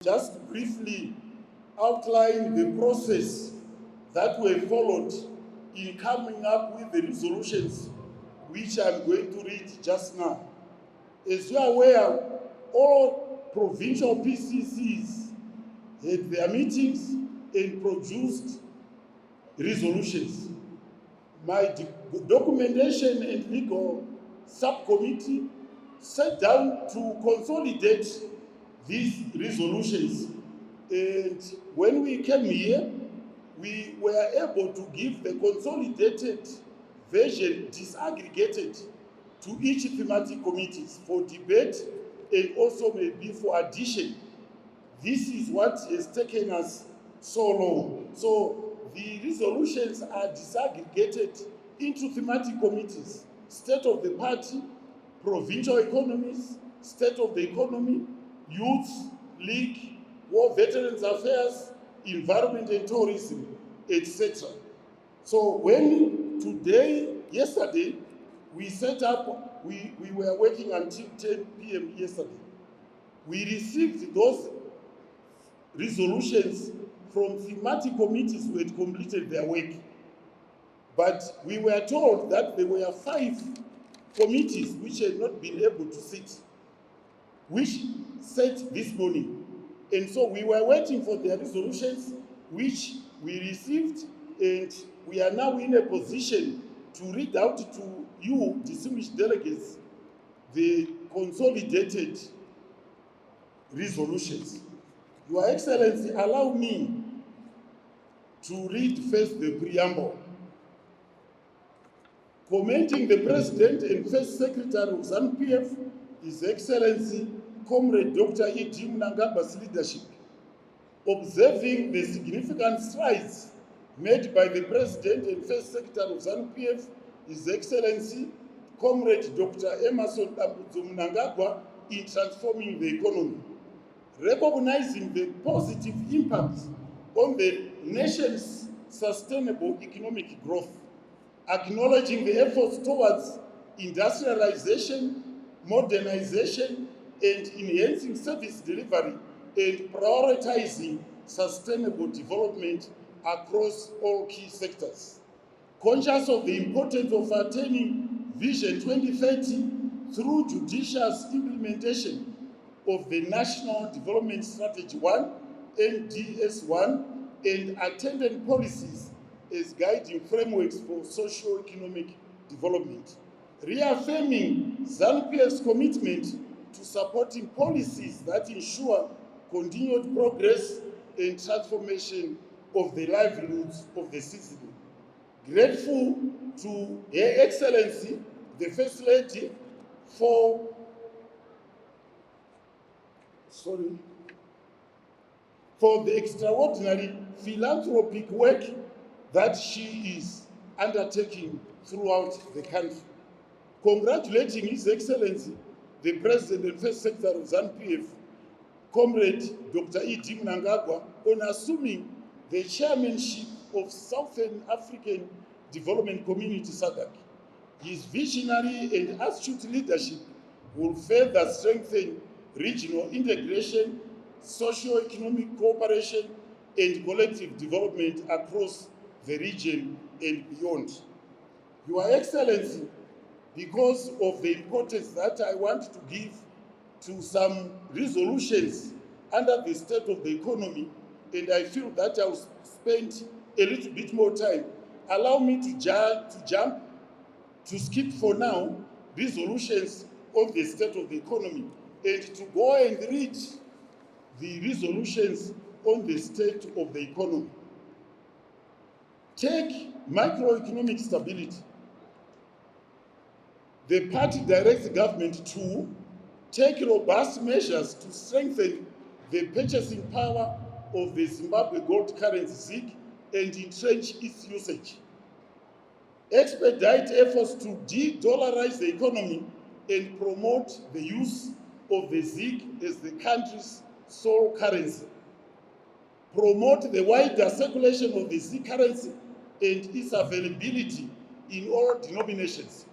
Just briefly outline the process that were followed in coming up with the resolutions which I'm going to read just now. As you are aware, all provincial PCCs had their meetings and produced resolutions. My documentation and legal subcommittee sat down to consolidate these resolutions, and when we came here, we were able to give the consolidated version disaggregated to each thematic committees for debate and also maybe for addition. This is what has taken us so long. So the resolutions are disaggregated into thematic committees: state of the party, provincial economies, state of the economy, youth, league, war veterans affairs, environment and tourism, etc. So when yesterday, we set up, we were working until 10 p.m. yesterday. We received those resolutions from thematic committees who had completed their work. But we were told that there were 5 committees which had not been able to sit, which sat this morning. And so we were waiting for their resolutions, which we received, and we are now in a position to read out to you, distinguished delegates, the consolidated resolutions. Your Excellency, allow me to read first the preamble. Commenting the President and First Secretary of Zanu PF, His Excellency Comrade Dr. E.D. Mnangaba's leadership, observing the significant strides made by the President and First Secretary of Zanu PF, His Excellency Comrade Dr. Emerson Mnangagwa, in transforming the economy, recognizing the positive impact on the nation's sustainable economic growth, acknowledging the efforts towards industrialization, modernization, and enhancing service delivery, and prioritizing sustainable development across all key sectors. Conscious of the importance of attaining Vision 2030 through judicious implementation of the National Development Strategy 1, NDS1, and attendant policies as guiding frameworks for socio-economic development. Reaffirming Zanu PF's commitment to supporting policies that ensure continued progress and transformation of the livelihoods of the citizen. Grateful to Her Excellency, the First Lady, for the extraordinary philanthropic work that she is undertaking throughout the country. Congratulating His Excellency, the President and First Secretary of Zanu PF, Comrade Dr. E.D. Mnangagwa, on assuming the chairmanship of Southern African Development Community SADC. His visionary and astute leadership will further strengthen regional integration, socio-economic cooperation, and collective development across the region and beyond. Your Excellency, because of the importance that I want to give to some resolutions under the state of the economy, and I feel that I'll spend a little bit more time, allow me to skip for now resolutions on the state of the economy and to go and read the resolutions on the state of the economy. Take macroeconomic stability. The party directs the government to take robust measures to strengthen the purchasing power of the Zimbabwe gold currency ZiG and entrench its usage. Expedite efforts to de-dollarize the economy and promote the use of the ZiG as the country's sole currency. Promote the wider circulation of the ZiG currency and its availability in all denominations.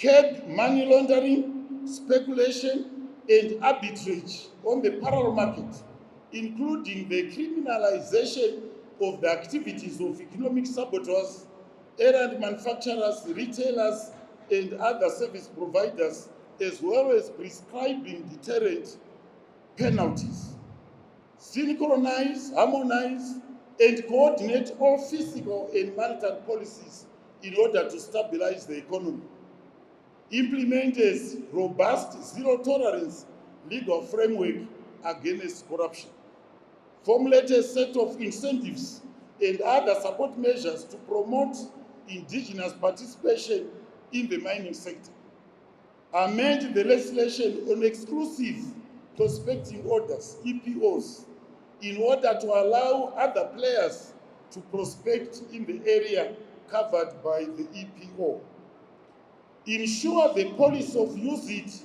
Curb money laundering speculation, and arbitrage on the parallel market, including the criminalization of the activities of economic saboteurs, errand manufacturers, retailers, and other service providers, as well as prescribing deterrent penalties. Synchronize, harmonize, and coordinate all fiscal and monetary policies in order to stabilize the economy. Implement a robust zero-tolerance legal framework against corruption. Formulate a set of incentives and other support measures to promote indigenous participation in the mining sector. Amend the legislation on exclusive prospecting orders, EPOs, in order to allow other players to prospect in the area covered by the EPO. Ensure the policy of use it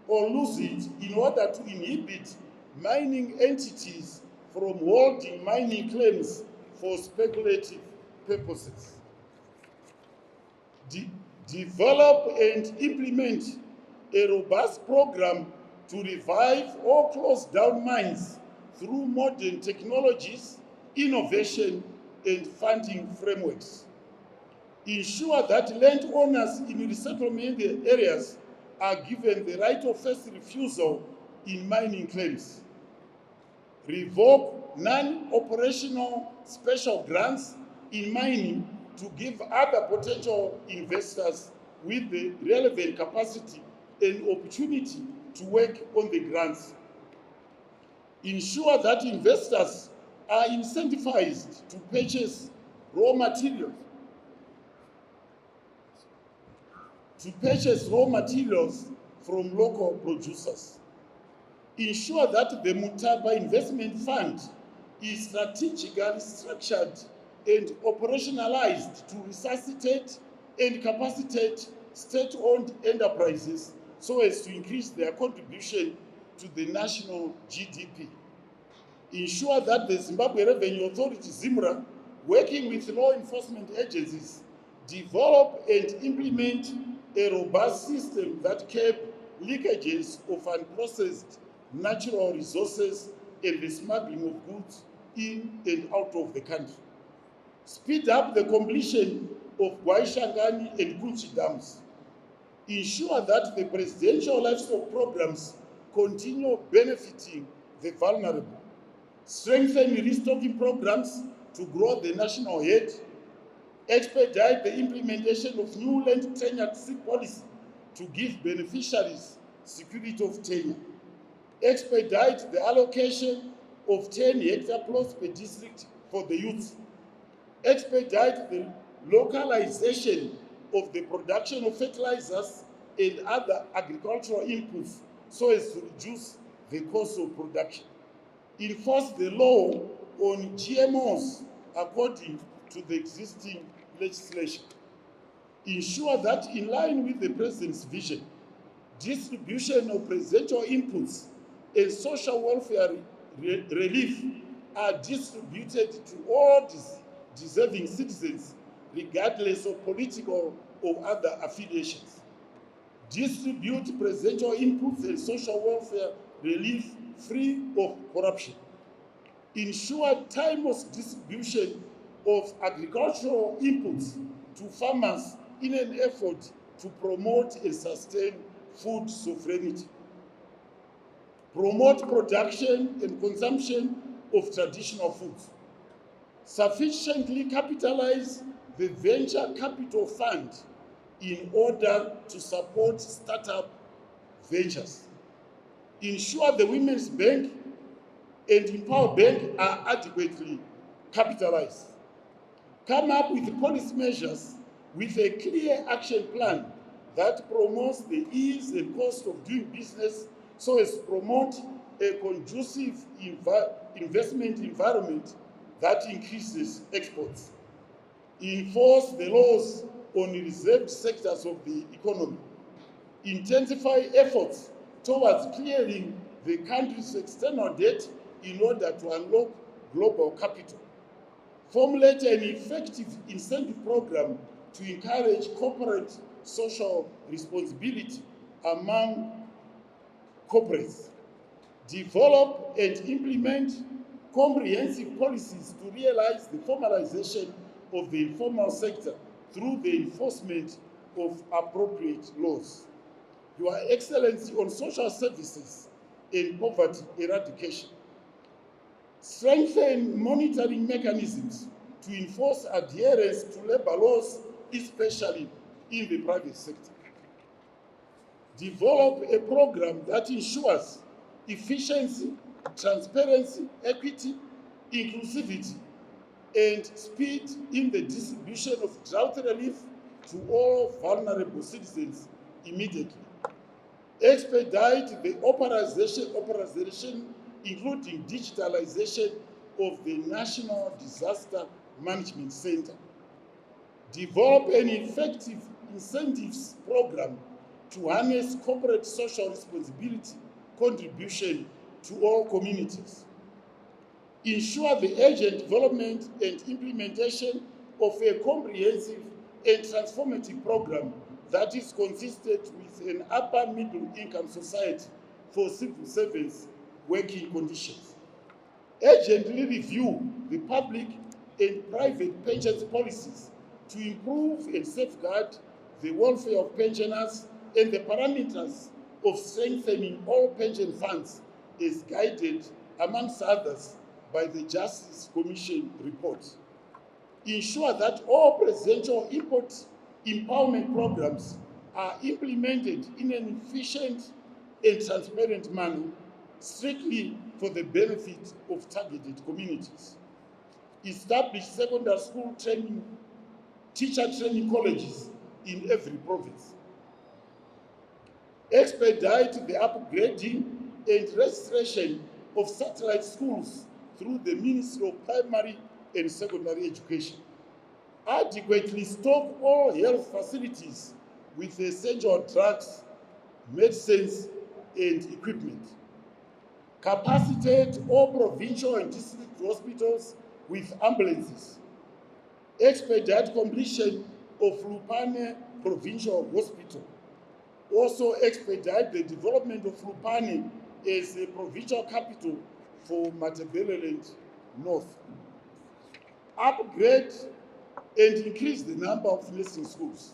or lose it in order to inhibit mining entities from holding mining claims for speculative purposes. Develop and implement a robust program to revive or close down mines through modern technologies, innovation, and funding frameworks. Ensure that landowners in resettlement areas are given the right of first refusal in mining claims. Revoke non-operational special grants in mining to give other potential investors with the relevant capacity and opportunity to work on the grants. Ensure that investors are incentivized to purchase raw materials from local producers. Ensure that the Mutaba Investment Fund is strategically structured and operationalized to resuscitate and capacitate state-owned enterprises so as to increase their contribution to the national GDP. Ensure that the Zimbabwe Revenue Authority, ZIMRA, working with law enforcement agencies, develop and implement a robust system that curb leakages of unprocessed natural resources and the smuggling of goods in and out of the country. Speed up the completion of Gwaishangani and Kunchi dams. Ensure that the presidential livestock programs continue benefiting the vulnerable. Strengthen restocking programs to grow the national herd. Expedite the implementation of new land tenure policy to give beneficiaries security of tenure. Expedite the allocation of 10 hectare plots per district for the youth. Expedite the localization of the production of fertilizers and other agricultural inputs so as to reduce the cost of production. Enforce the law on GMOs according to the existing legislation. Ensure that in line with the President's vision, distribution of presidential inputs and social welfare relief are distributed to all deserving citizens, regardless of political or other affiliations. Distribute presidential inputs and social welfare relief free of corruption. Ensure timeless distribution of agricultural inputs to farmers in an effort to promote and sustain food sovereignty. Promote production and consumption of traditional foods. Sufficiently capitalize the venture capital fund in order to support startup ventures. Ensure the Women's Bank and Empower Bank are adequately capitalized. Come up with policy measures with a clear action plan that promotes the ease and cost of doing business so as to promote a conducive investment environment that increases exports. Enforce the laws on reserved sectors of the economy. Intensify efforts towards clearing the country's external debt in order to unlock global capital. Formulate an effective incentive program to encourage corporate social responsibility among corporates. Develop and implement comprehensive policies to realize the formalization of the informal sector through the enforcement of appropriate laws. Your Excellency, on social services and poverty eradication, strengthen monitoring mechanisms to enforce adherence to labor laws, especially in the private sector. Develop a program that ensures efficiency, transparency, equity, inclusivity, and speed in the distribution of drought relief to all vulnerable citizens immediately. Expedite the operation, including digitalization of the National Disaster Management Center. Develop an effective incentives program to harness corporate social responsibility contribution to all communities. Ensure the urgent development and implementation of a comprehensive and transformative program that is consistent with an upper middle income society for civil servants' working conditions. Urgently review the public and private pensions policies to improve and safeguard the welfare of pensioners and the parameters of strengthening all pension funds is guided, amongst others, by the Justice Commission report. Ensure that all presidential empowerment programs are implemented in an efficient and transparent manner, strictly for the benefit of targeted communities. Establish secondary school training, teacher training colleges in every province. Expedite the upgrading and registration of satellite schools through the Ministry of Primary and Secondary Education. Adequately stock all health facilities with essential drugs, medicines, and equipment. Capacitate all provincial and district hospitals with ambulances. Expedite completion of Lupane Provincial Hospital. Also expedite the development of Lupane as a provincial capital for Matabeleland North. Upgrade and increase the number of nursing schools.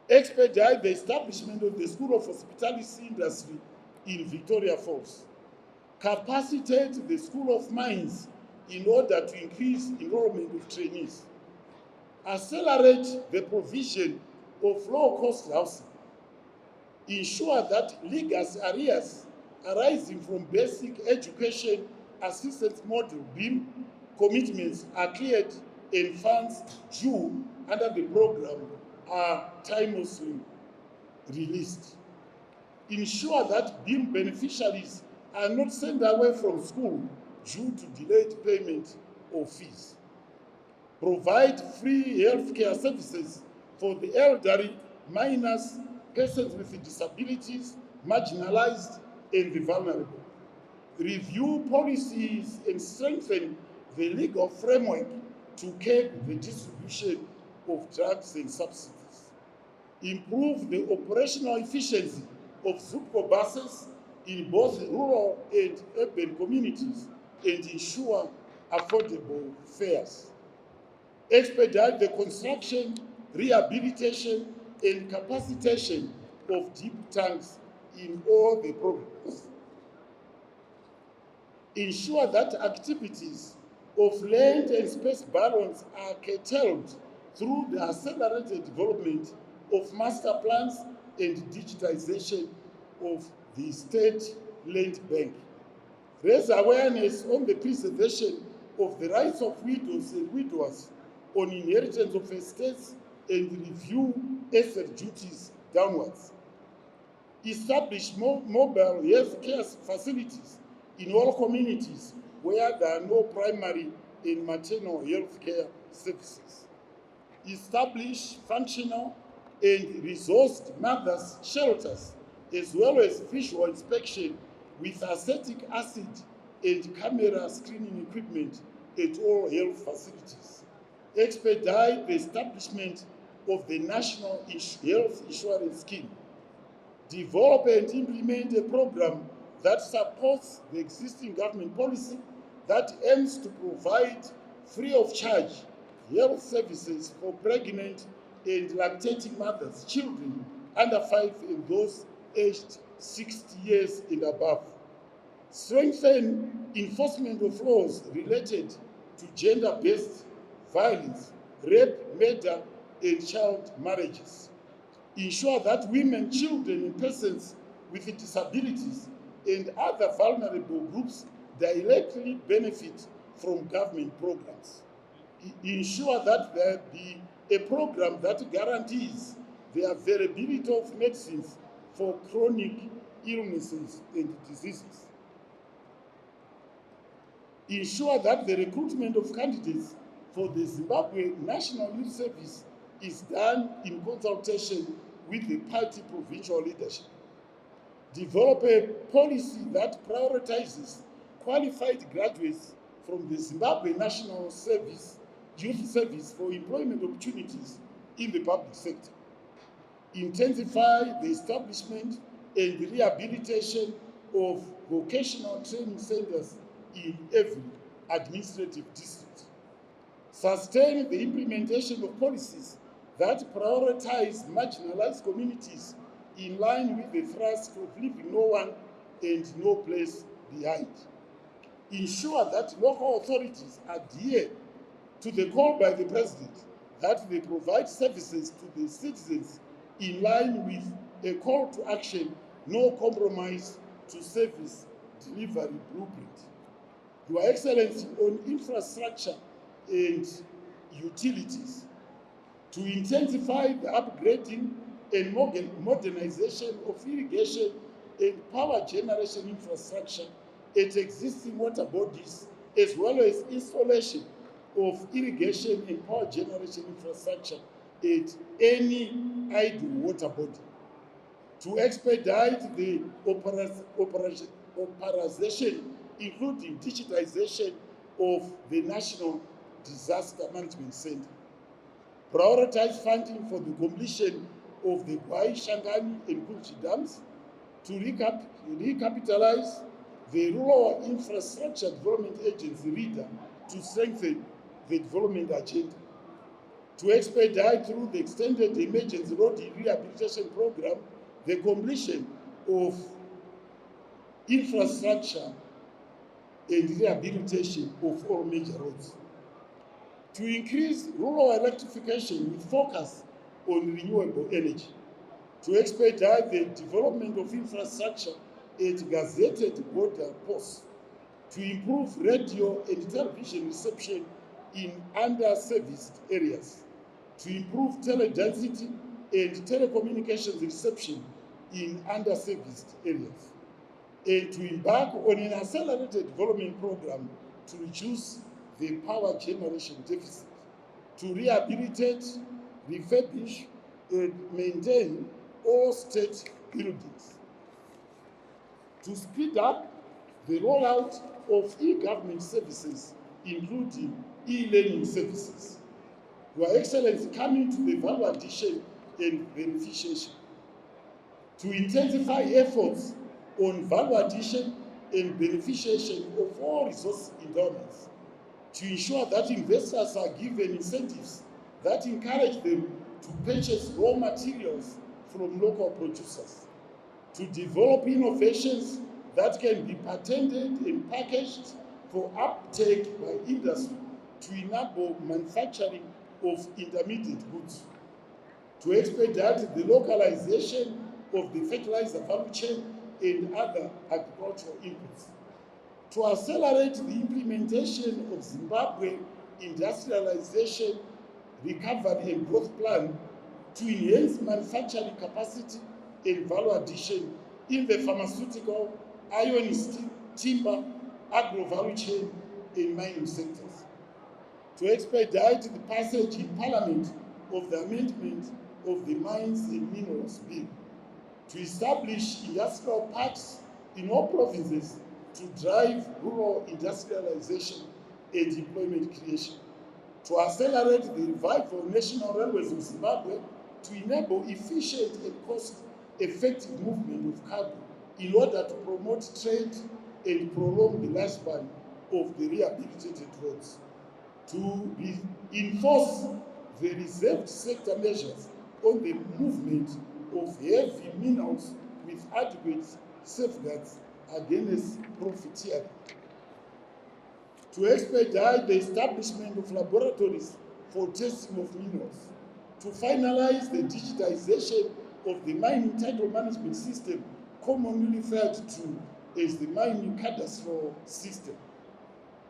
Expedite the establishment of the School of Hospitality Industry in Victoria Falls. Capacitate the School of Mines in order to increase enrollment of trainees. Accelerate the provision of low-cost housing. Ensure that legacy arrears arising from basic education assistance model BEAM commitments are cleared and funds due under the program are timelessly released. Ensure that BEAM beneficiaries are not sent away from school due to delayed payment of fees. Provide free healthcare services for the elderly, minors, persons with disabilities, marginalized, and the vulnerable. Review policies and strengthen the legal framework to curb the distribution of drugs and subsidies. Improve the operational efficiency of ZUPCO buses in both rural and urban communities and ensure affordable fares. Expedite the construction, rehabilitation, and capacitation of deep tanks in all the provinces. Ensure that activities of land and space balance are curtailed through the accelerated development of master plans and digitization of the state land bank. Raise awareness on the preservation of the rights of widows and widowers on inheritance of estates and review asset duties downwards. Establish mobile health care facilities in all communities where there are no primary and maternal health care services. Establish functional and resourced mothers' shelters, as well as visual inspection with acetic acid and camera screening equipment at all health facilities. Expedite the establishment of the National Health Insurance Scheme. develop and implement a program that supports the existing government policy that aims to provide free of charge health services for pregnant and lactating mothers, children under 5 and those aged 60 years and above. Strengthen enforcement of laws related to gender-based violence, rape, murder, and child marriages. Ensure that women, children, and persons with disabilities and other vulnerable groups directly benefit from government programs. Ensure that there be a program that guarantees the availability of medicines for chronic illnesses and diseases. Ensure that the recruitment of candidates for the Zimbabwe National Youth Service is done in consultation with the party provincial leadership. Develop a policy that prioritizes qualified graduates from the Zimbabwe National Youth Service for employment opportunities in the public sector. Intensify the establishment and the rehabilitation of vocational training centers in every administrative district. Sustain the implementation of policies that prioritize marginalized communities in line with the thrust of leaving no one and no place behind. Ensure that local authorities adhere to the call by the President that they provide services to the citizens in line with a call to action, no compromise to service delivery blueprint. Your Excellency, on infrastructure and utilities, to intensify the upgrading and modernization of irrigation and power generation infrastructure at existing water bodies, as well as installation of irrigation and power generation infrastructure at any idle water body. To expedite the operation, including digitization of the National Disaster Management Center. Prioritize funding for the completion of the Gwai, Shangani, and Kulchi dams to recapitalize the Rural Infrastructure Development Agency (RIDA) to strengthen the development agenda. To expedite through the extended emergency road rehabilitation program the completion of infrastructure and rehabilitation of all major roads. To increase rural electrification with focus on renewable energy. To expedite the development of infrastructure at gazetted border posts. To improve radio and television reception in under-serviced areas. To improve teledensity and telecommunications reception in under-serviced areas. And to embark on an accelerated development program to reduce the power generation deficit, to rehabilitate, refurbish, and maintain all state buildings, to speed up the rollout of e-government services, including e-learning services. Your Excellency, coming to the value addition and beneficiation, to intensify efforts on value addition and beneficiation of all resource endowments, to ensure that investors are given incentives that encourage them to purchase raw materials from local producers, to develop innovations that can be patented and packaged for uptake by industry to enable manufacturing of intermediate goods, to expedite the localization of the fertilizer value chain and other agricultural inputs, to accelerate the implementation of Zimbabwe Industrialization, Recovery and Growth Plan to enhance manufacturing capacity and value addition in the pharmaceutical, iron, steel, timber, agro-value chain, and mining sectors. To expedite the passage in Parliament of the amendment of the Mines and Minerals Bill. To establish industrial parks in all provinces to drive rural industrialization and employment creation. To accelerate the revival of national railways in Zimbabwe to enable efficient and effective movement of cargo in order to promote trade and prolong the lifespan of the rehabilitated roads. To enforce the reserved sector measures on the movement of heavy minerals with adequate safeguards against profiteering. To expedite the establishment of laboratories for testing of minerals. To finalize the digitization of the mining title management system, commonly referred to as the mining cadastral system.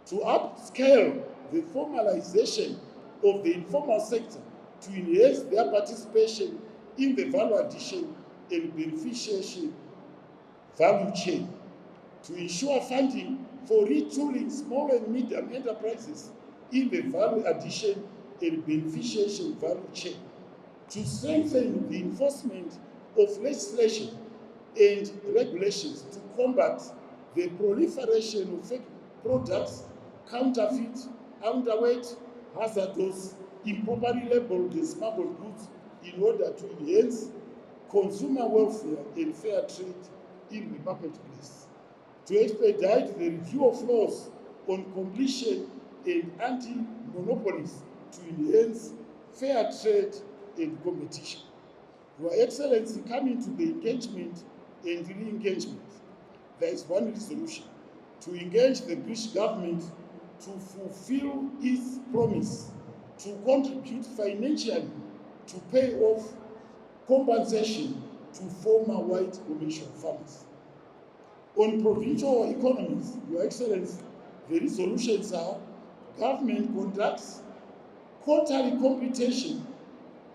To upscale the formalization of the informal sector to enhance their participation in the value addition and beneficiation value chain. To ensure funding for retooling small and medium enterprises in the value addition and beneficiation value chain. To strengthen the enforcement of legislation and regulations to combat the proliferation of fake products, counterfeit, underweight, hazardous, improperly labeled and smuggled goods in order to enhance consumer welfare and fair trade in the marketplace. To expedite the review of laws on competition and anti-monopolies to enhance fair trade and competition. Your Excellency, coming to the engagement and re-engagement, there is one resolution to engage the British government to fulfill its promise to contribute financially to pay off compensation to former white commercial farmers. On provincial economies, Your Excellency, the resolutions are: government conducts quarterly computation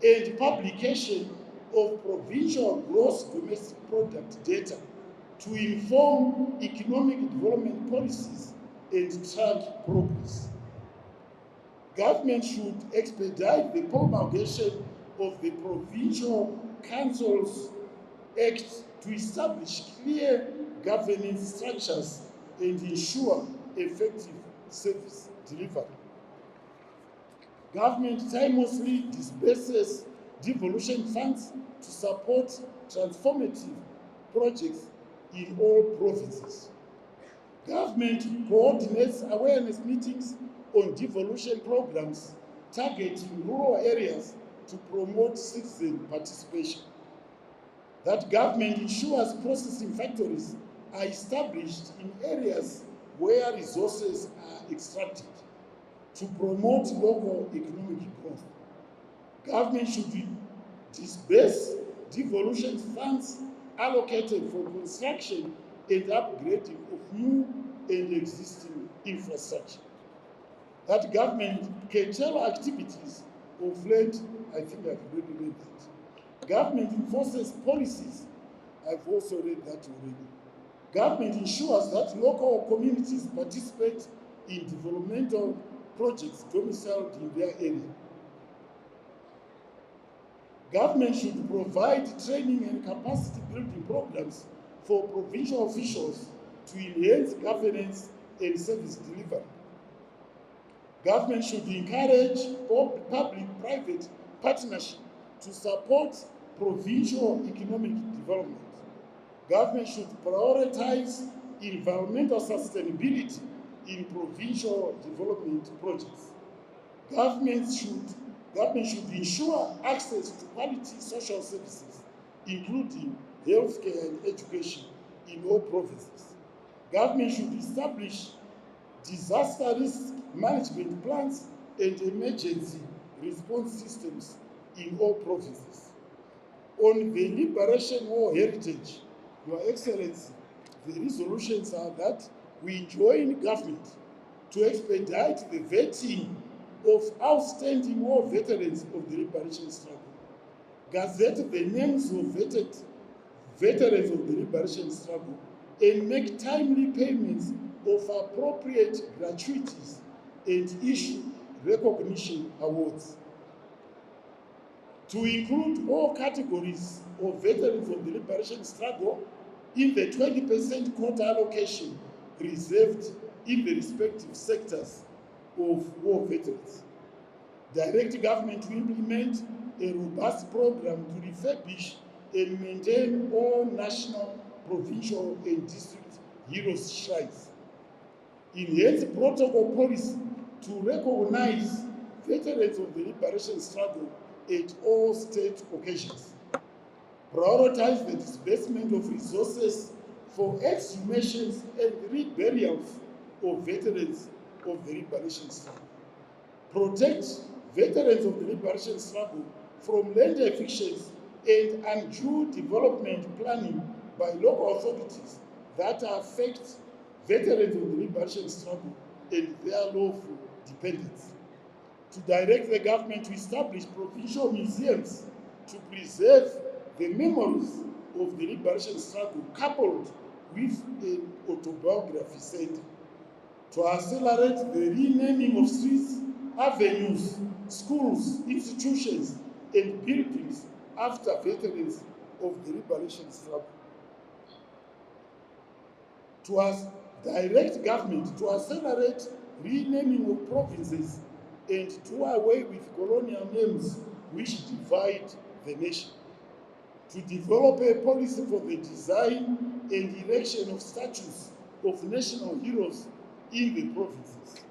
and publication of provincial gross domestic product data to inform economic development policies and track progress. Government should expedite the promulgation of the Provincial Councils Act to establish clear governance structures and ensure effective service delivery. Government timelessly disburses devolution funds to support transformative projects in all provinces. Government coordinates awareness meetings on devolution programs targeting rural areas to promote citizen participation. That government ensures processing factories are established in areas where resources are extracted to promote local economic growth. Government should disburse devolution funds allocated for construction and upgrading of new and existing infrastructure. That government curtail activities of late, I think I've already read that. Government enforces policies, I've also read that already. Government ensures that local communities participate in developmental projects domiciled in their area. Government should provide training and capacity building programs for provincial officials to enhance governance and service delivery. Government should encourage public-private partnership to support provincial economic development. Government should prioritize environmental sustainability in provincial development projects. Government should ensure access to quality social services, including healthcare and education in all provinces. Government should establish disaster risk management plans and emergency response systems in all provinces. On the Liberation War heritage, Your Excellency, the resolutions are that we join government to expedite the vetting of outstanding war veterans of the liberation struggle, gazette the names of veterans of the liberation struggle, and make timely payments of appropriate gratuities and issue recognition awards. To include all categories of veterans of the liberation struggle in the 20% quota allocation reserved in the respective sectors of war veterans. Direct government to implement a robust program to refurbish and maintain all national, provincial, and district heroes' shrines. Enhance protocol policy to recognize veterans of the liberation struggle at all state occasions. Prioritize the disbursement of resources for exhumations and reburials of veterans of the liberation struggle. Protect veterans of the liberation struggle from land evictions and undue development planning by local authorities that affect veterans of the liberation struggle and their lawful dependents. To direct the government to establish provincial museums to preserve the memories of the liberation struggle, coupled with an autobiography center. To accelerate the renaming of streets, avenues, schools, institutions, and buildings after veterans of the liberation struggle. To direct government to accelerate renaming of provinces and do away with colonial names which divide the nation. To develop a policy for the design and erection of statues of national heroes in the provinces.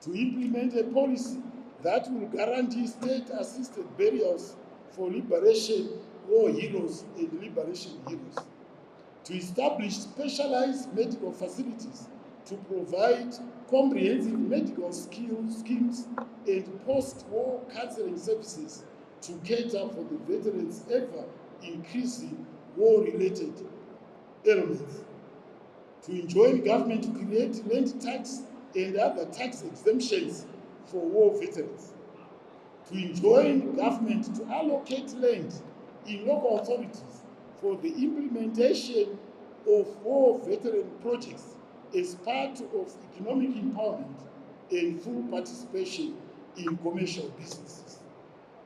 To implement a policy that will guarantee state-assisted burials for liberation war heroes and liberation heroes. To establish specialized medical facilities to provide comprehensive medical schemes and post-war counseling services to cater for the veterans' ever-increasing war-related ailments. To enjoin government to create land tax and other tax exemptions for war veterans. To enjoin government to allocate land in local authorities for the implementation of war veteran projects as part of economic empowerment and full participation in commercial businesses.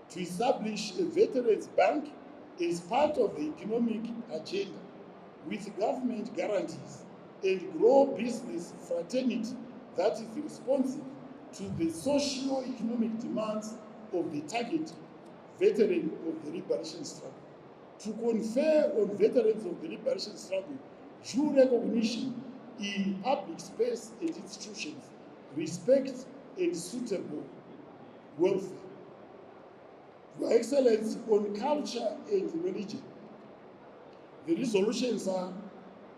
To establish a veterans bank as part of the economic agenda with government guarantees and grow business fraternity that is responsive to the socio-economic demands of the target veteran of the liberation struggle. To confer on veterans of the liberation struggle due recognition in public space and institutions, respect and suitable welfare. Your Excellency, on culture and religion, the resolutions are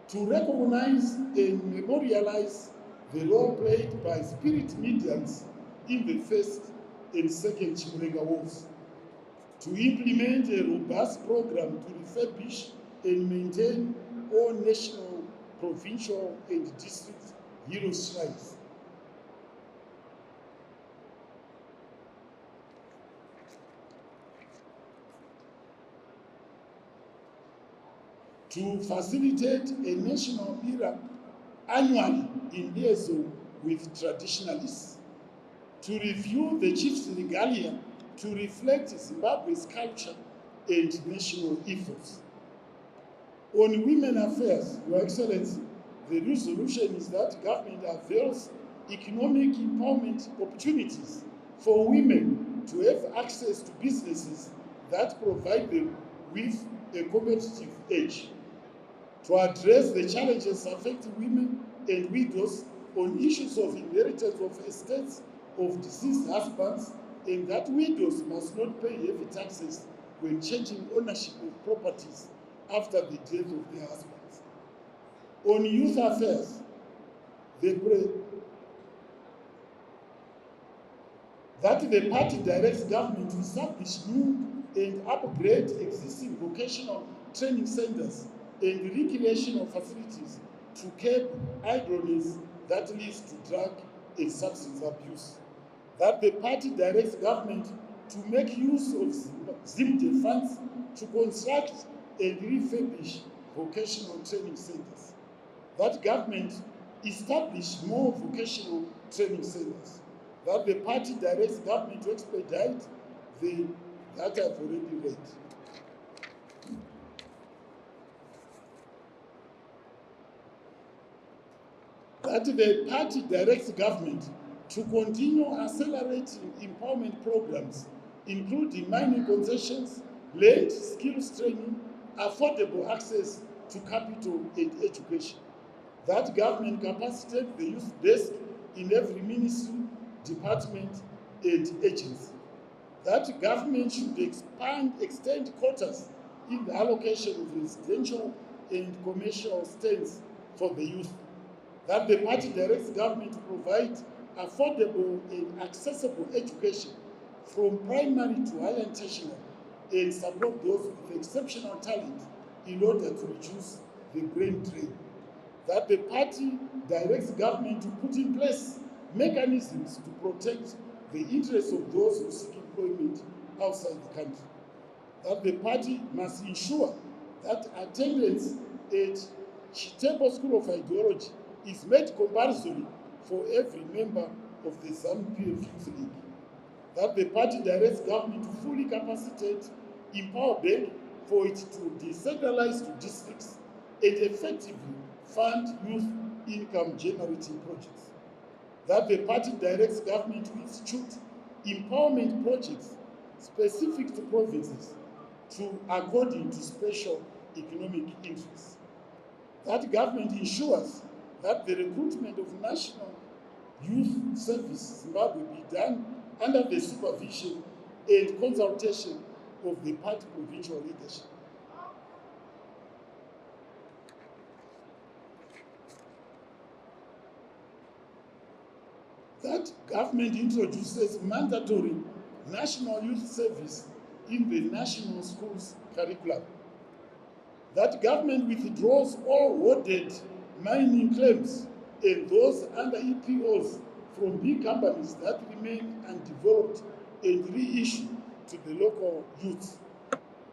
to recognize and memorialize the role played by spirit mediums in the First and Second Chimurenga Wars, to implement a robust program to refurbish and maintain all national, provincial, and district hero shrines. To facilitate a national era annually in liaison with traditionalists. To review the chief's regalia to reflect Zimbabwe's culture and national ethos. On women affairs, Your Excellency, the resolution is that government avails economic empowerment opportunities for women to have access to businesses that provide them with a competitive edge. To address the challenges affecting women and widows on issues of inheritance of estates of deceased husbands, and that widows must not pay heavy taxes when changing ownership of properties after the death of their husbands. On youth affairs, that the party directs government to establish new and upgrade existing vocational training centers and recreational facilities to curb idleness that leads to drug and substance abuse. That the party directs government to make use of ZIMDE funds to construct and refurbish vocational training centers. That government establish more vocational training centers. That the party directs government to expedite that I've already read. That the party directs government to continue accelerating empowerment programs, including mining concessions, land skills training, affordable access to capital and education. That government capacitate the youth desk in every ministry, department, and agency. That government should extend quotas in the allocation of residential and commercial stands for the youth. That the party directs government to provide affordable and accessible education from primary to higher and tertiary and support those with exceptional talent in order to reduce the brain drain. That the party directs government to put in place mechanisms to protect the interests of those who seek employment outside the country. That the party must ensure that attendance at Chitebo School of Ideology is made compulsory for every member of the Zanu PF Youth League. That the party directs government to fully capacitate Empower Bank for it to decentralize to districts and effectively fund youth income generating projects. That the party directs government to institute empowerment projects specific to provinces according to special economic interests. That government ensures that the recruitment of National Youth Service Zimbabwe be done under the supervision and consultation of the party provincial leadership. That government introduces mandatory National Youth Service in the national schools curriculum. That government withdraws all hoarded mining claims and those under EPOs from big companies that remain undeveloped and reissue to the local youth.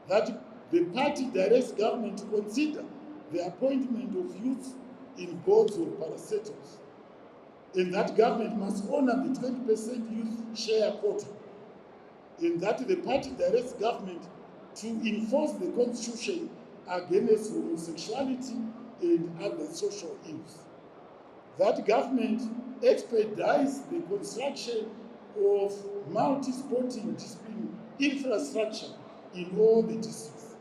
That the party directs government to consider the appointment of youth in boards of parastatals. And that government must honor the 20% youth share quota. And that the party directs government to enforce the constitution against homosexuality and other social ills. That government expedites the construction of multi-sporting discipline infrastructure in all the districts.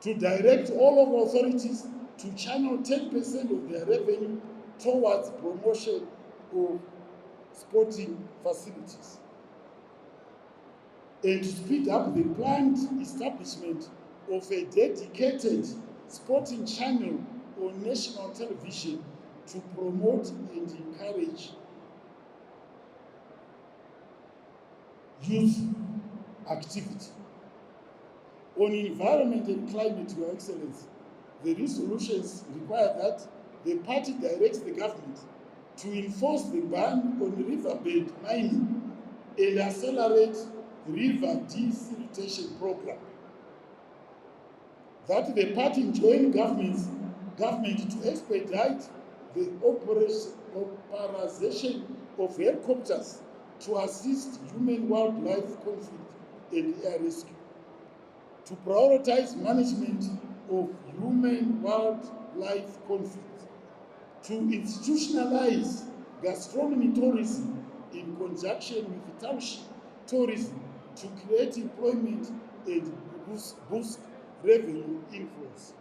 To direct all of authorities to channel 10% of their revenue towards promotion of sporting facilities. And to speed up the planned establishment of a dedicated sporting channel on national television to promote and encourage youth activity. On environment and climate, Your Excellency, the resolutions require that the party directs the government to enforce the ban on riverbed mining and accelerate river desiltation program. That the party join government to expedite the authorization of helicopters to assist human-wildlife conflict and air rescue. To prioritize management of human-wildlife conflict. To institutionalize gastronomy tourism in conjunction with township tourism to create employment and boost revenue inflows.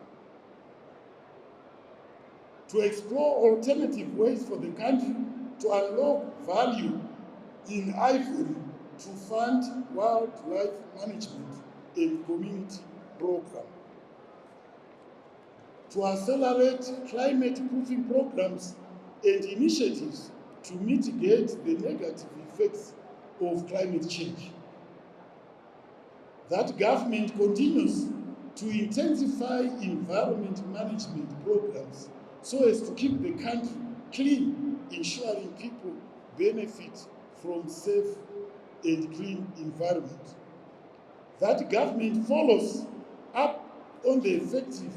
To explore alternative ways for the country to unlock value in ivory to fund wildlife management and community program. To accelerate climate-proofing programs and initiatives to mitigate the negative effects of climate change. That government continues to intensify environment management programs so as to keep the country clean, ensuring people benefit from safe and clean environment. That government follows up on the effective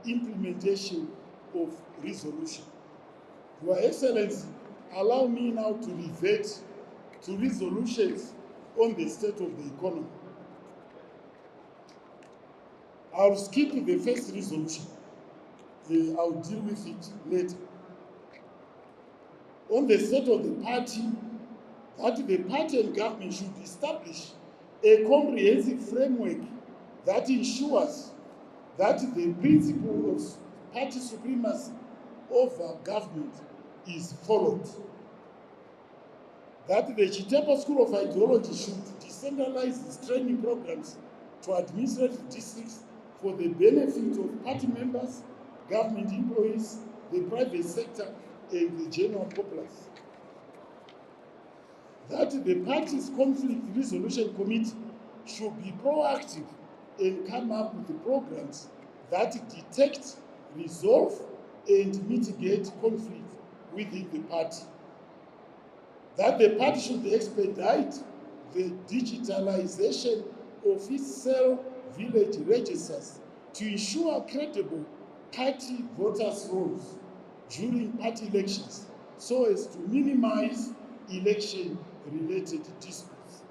implementation of resolution. Your Excellency, allow me now to revert to resolutions on the state of the economy. I'll skip the first resolution. I'll deal with it later. On the state of the party, that the party and government should establish a comprehensive framework that ensures that the principle of party supremacy over government is followed. That the Cite School of Ideology should decentralize its training programs to administrative districts for the benefit of party members, government employees, the private sector, and the general populace. That the party's conflict resolution committee should be proactive and come up with programs that detect, resolve, and mitigate conflict within the party. That the party should expedite the digitalization of its cell village registers to ensure credible party voters' rolls during party elections so as to minimize election-related disputes.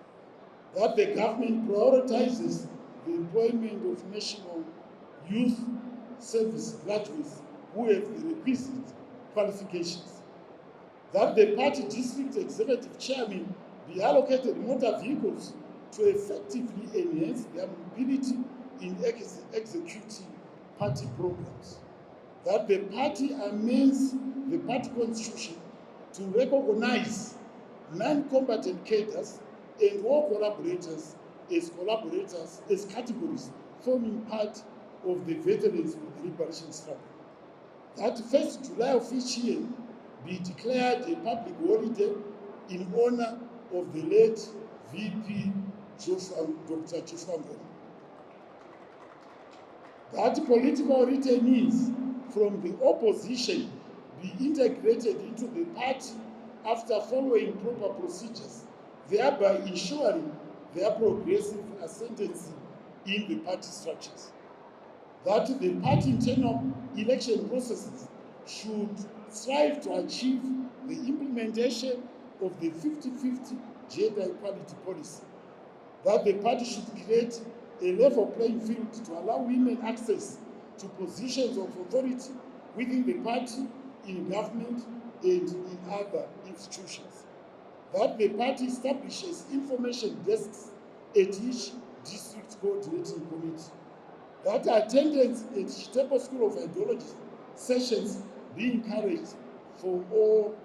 That the government prioritizes the employment of national youth service graduates who have the requisite qualifications. That the party district executive chairman be allocated motor vehicles to effectively enhance their mobility in executing party programs. That the party amends the party constitution to recognize non-combatant cadres and all collaborators as categories forming part of the veterans of the liberation struggle. That 1st July of each year be declared a public holiday in honor of the late VP Dr. Chifambo. That political returnees from the opposition be integrated into the party after following proper procedures, thereby ensuring their progressive ascendancy in the party structures. That the party internal election processes should strive to achieve the implementation of the 50-50 gender equality policy. That the party should create a level playing field to allow women access to positions of authority within the party, in government, and in other institutions. That the party establishes information desks at each district coordinating committee. That attendance at Cite School of Ideology sessions be encouraged for all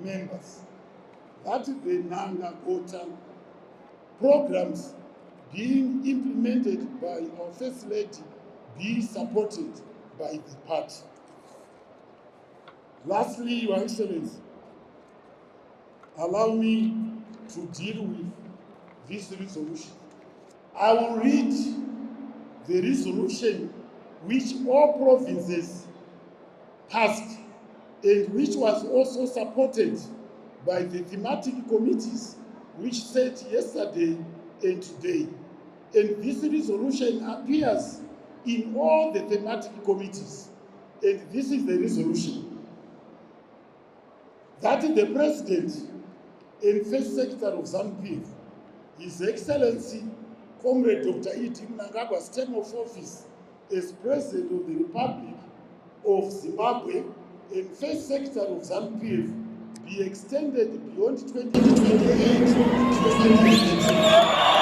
members. That the Nanga Gota programs being implemented by our First Lady be supported by the party. Lastly, Your Excellency, allow me to deal with this resolution. I will read the resolution which all provinces passed and which was also supported by the thematic committees which sat yesterday and today. And this resolution appears in all the thematic committees. And this is the resolution. That the President and First Secretary of Zanu, His Excellency Comrade Dr. Iti Mnangagwa's term of office as President of the Republic of Zimbabwe and First Secretary of Zanu be extended beyond 2028.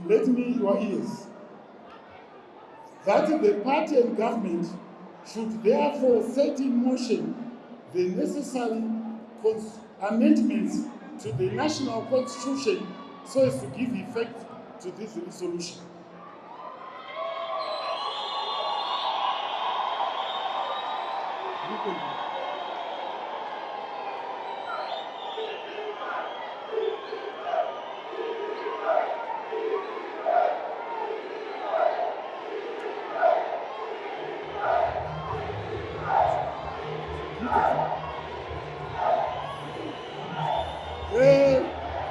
Let me your ears. That the party and government should therefore set in motion the necessary amendments to the national constitution so as to give effect to this resolution.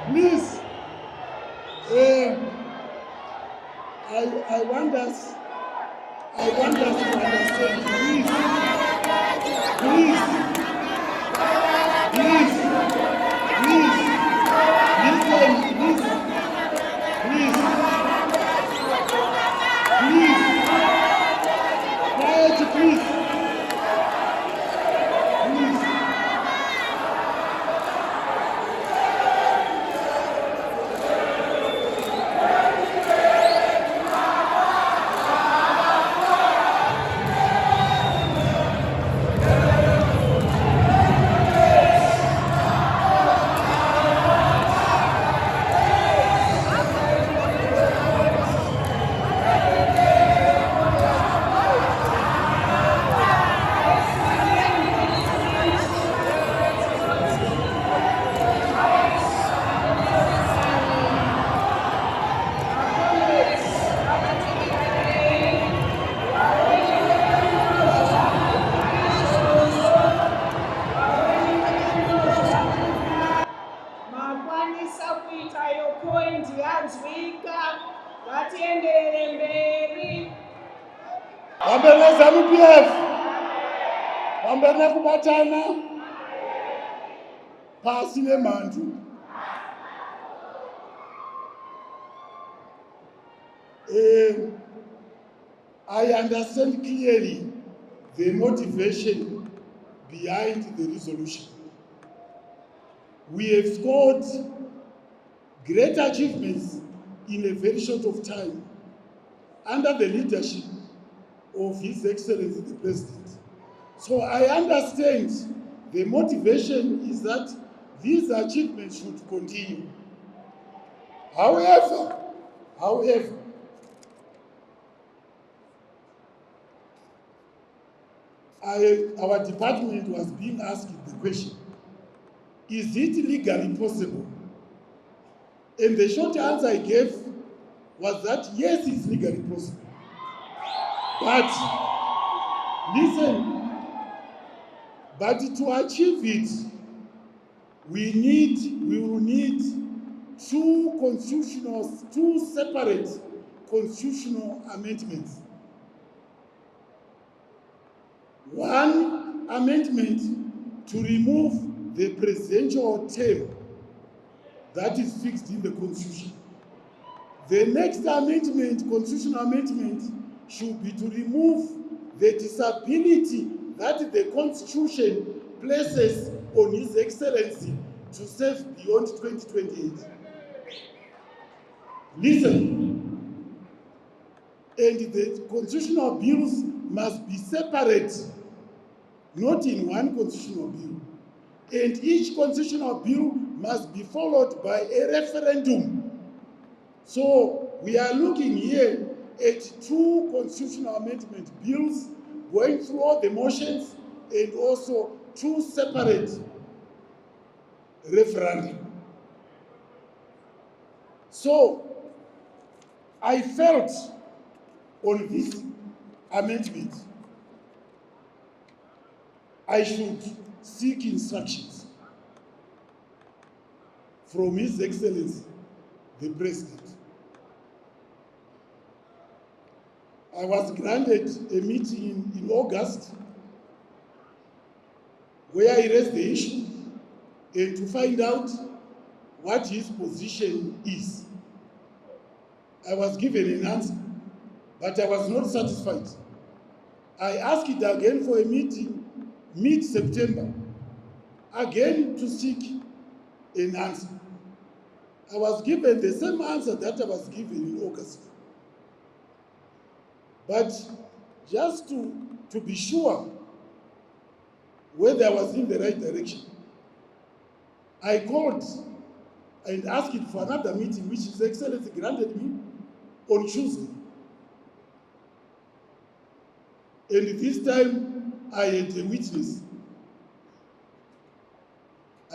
Please, I want us to understand, please, quiet, please. Wambere Zanu PF, wambere kubatana, pasi nemandu. I understand clearly the motivation behind the resolution. We have scored great achievements in a very short of time under the leadership of His Excellency the President. So I understand the motivation is that these achievements should continue. However, our department was being asked the question, is it legally possible? And the short answer I gave was that yes, it's legally possible. But listen, but to achieve it, we will need two separate constitutional amendments. One amendment to remove the presidential term that is fixed in the Constitution. The next amendment, constitutional amendment, should be to remove the disability that the Constitution places on His Excellency to serve beyond 2028. Listen, and the constitutional bills must be separate, not in one constitutional bill. And each constitutional bill must be followed by a referendum. So we are looking here at two constitutional amendment bills going through all the motions and also two separate referendum. So I felt on this amendment I should seek instructions from His Excellency the President. I was granted a meeting in August where he raised the issue and to find out what his position is. I was given an answer, but I was not satisfied. I asked it again for a meeting mid-September, again to seek an answer. I was given the same answer that I was given in August. But just to be sure whether I was in the right direction, I called and asked for another meeting, which His Excellency granted me on Tuesday. And this time, I had a witness.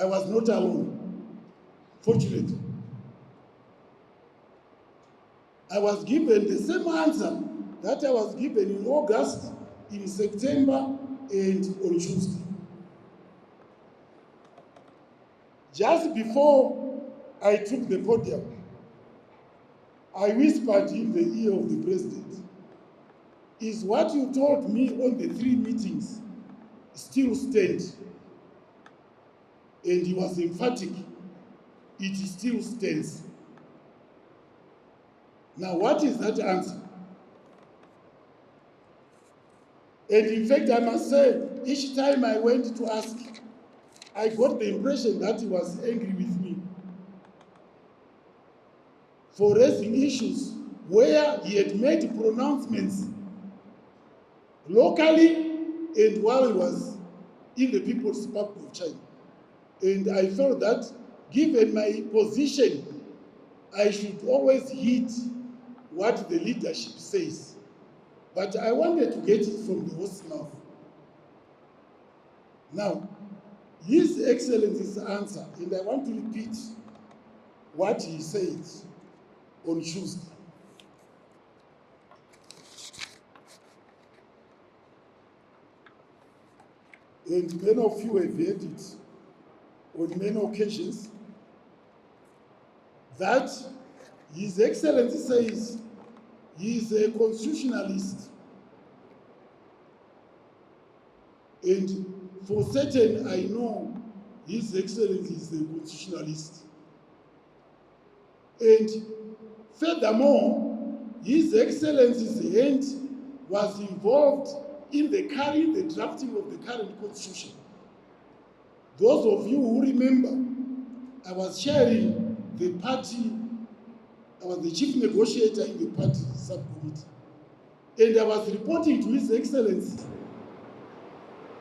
I was not alone, fortunately. I was given the same answer that I was given in August, in September, and on Tuesday. Just before I took the podium. I whispered in the ear of the president, is what you told me on the 3 meetings still stand? And he was emphatic, it still stands. Now, what is that answer? And in fact, I must say, each time I went to ask, I got the impression that he was angry with me for raising issues where he had made pronouncements locally and while he was in the People's Republic of China. And I felt that, given my position, I should always heed what the leadership says. But I wanted to get it from the horse's mouth. Now, His Excellency's answer, and I want to repeat what he said on Tuesday. And many of you have heard it on many occasions, that His Excellency says he is a constitutionalist. And for certain, I know His Excellency is a constitutionalist. And furthermore, His Excellency's hand was involved in the drafting of the current constitution. Those of you who remember, I was chairing the party, I was the chief negotiator in the party subcommittee, and I was reporting to His Excellency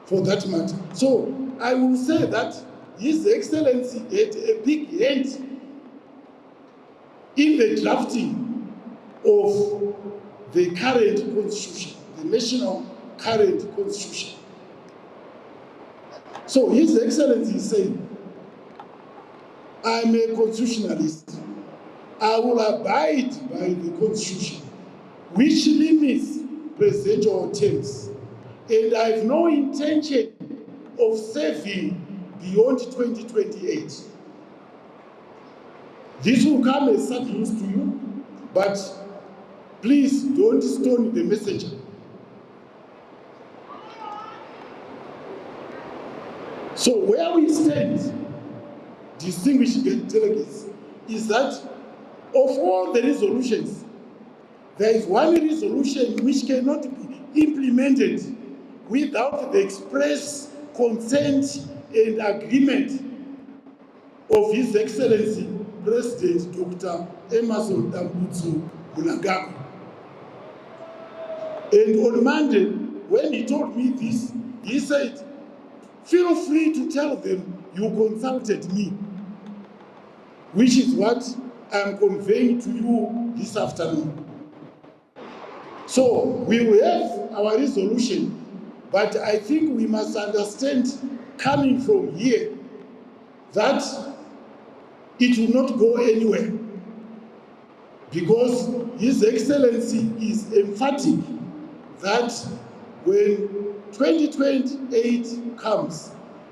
for that matter. So I will say that His Excellency had a big hand in the drafting of the current constitution, the national current constitution. So His Excellency is saying, I'm a constitutionalist. I will abide by the constitution, which limits presidential terms, and I have no intention of serving beyond 2028. This will come as sad news to you, but please don't stone the messenger. So where we stand, distinguished delegates, is that of all the resolutions, there is one resolution which cannot be implemented without the express consent and agreement of His Excellency President Dr. Emerson Dambudzo Mnangagwa. And on Monday, when he told me this, he said, feel free to tell them you consulted me, which is what I'm conveying to you this afternoon. So we will have our resolution, but I think we must understand, coming from here, that it will not go anywhere, because His Excellency is emphatic that when 2028 comes,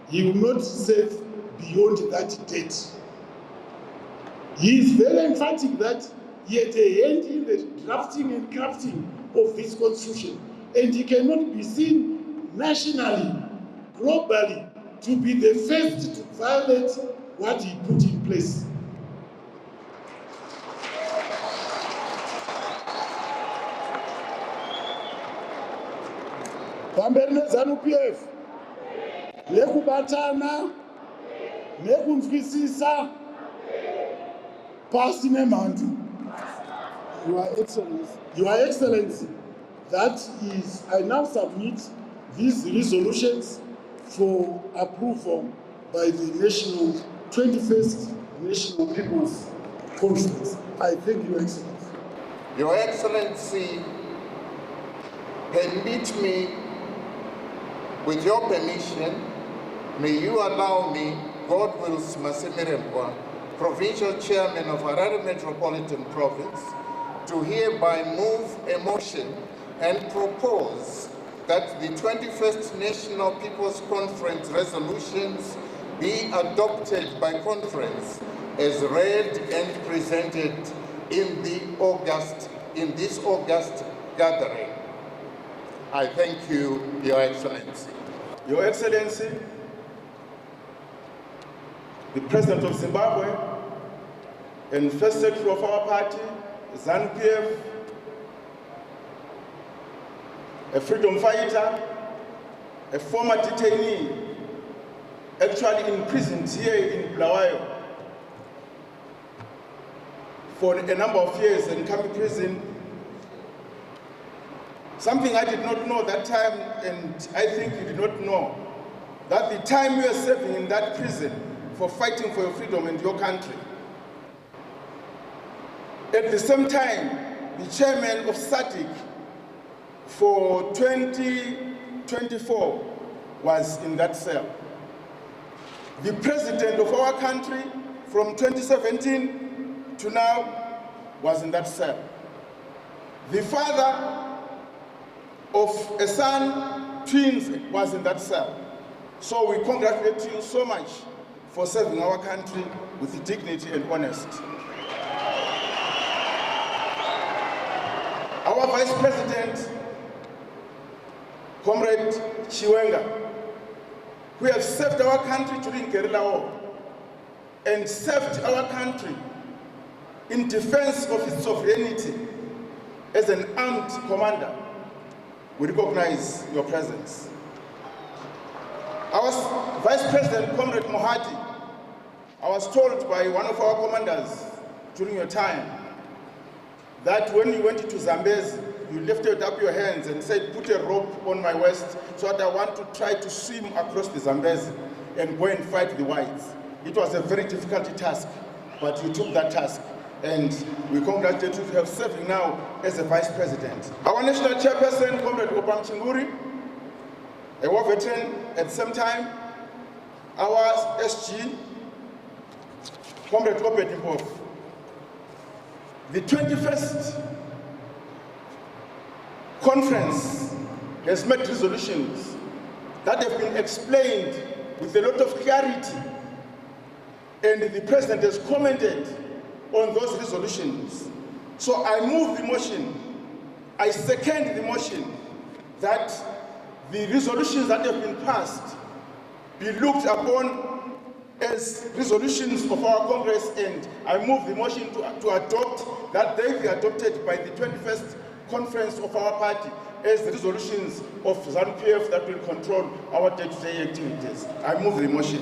he will not serve beyond that date. He is very emphatic that he had a hand in the drafting and crafting of this constitution, and he cannot be seen nationally, globally, to be the first to violate what he put in place. Pamberi Zanu PF, nekubatana, nekunzwisisa, pasi nemhanzi. Your Excellency. Your Excellency, that is, I now submit these resolutions for approval by the 21st National People's Conference. I thank you, Excellency. Your Excellency, permit me, with your permission, may you allow me, Godwill Smasemiremwa, Provincial Chairman of Harare Metropolitan Province, to hereby move a motion and propose that the 21st National People's Conference resolutions be adopted by conference as read and presented in this August gathering. I thank you, Your Excellency. Your Excellency, the President of Zimbabwe and First Secretary of our party, Zanu PF, a freedom fighter, a former detainee, actually imprisoned here in Bulawayo for a number of years and come to prison. Something I did not know that time, and I think you did not know, that the time you were serving in that prison for fighting for your freedom and your country, at the same time, the chairman of Cite for 2024 was in that cell. The president of our country from 2017 to now was in that cell. The father of a son, twins, was in that cell. So we congratulate you so much for serving our country with dignity and honesty. Our Vice President, Comrade Chiwenga, who have served our country during guerrilla war and served our country in defense of its sovereignty as an armed commander, we recognize your presence. Our Vice President, Comrade Mohadi, I was told by one of our commanders during your time that when you went to Zambezi, you lifted up your hands and said, put a rope on my waist so that I want to try to swim across the Zambezi and go and fight the whites. It was a very difficult task, but you took that task. And we congratulate you to have serving now as a Vice President. Our National Chairperson, Comrade Opam Chinguri, a war veteran at the same time. Our SG, Comrade Obed Impof. The 21st conference has made resolutions that have been explained with a lot of clarity, and the President has commented on those resolutions. So I move the motion, I second the motion that the resolutions that have been passed be looked upon as resolutions of our Congress, and I move the motion to adopt that they be adopted by the 21st conference of our party as the resolutions of Zanu PF that will control our day-to-day activities. I move the motion.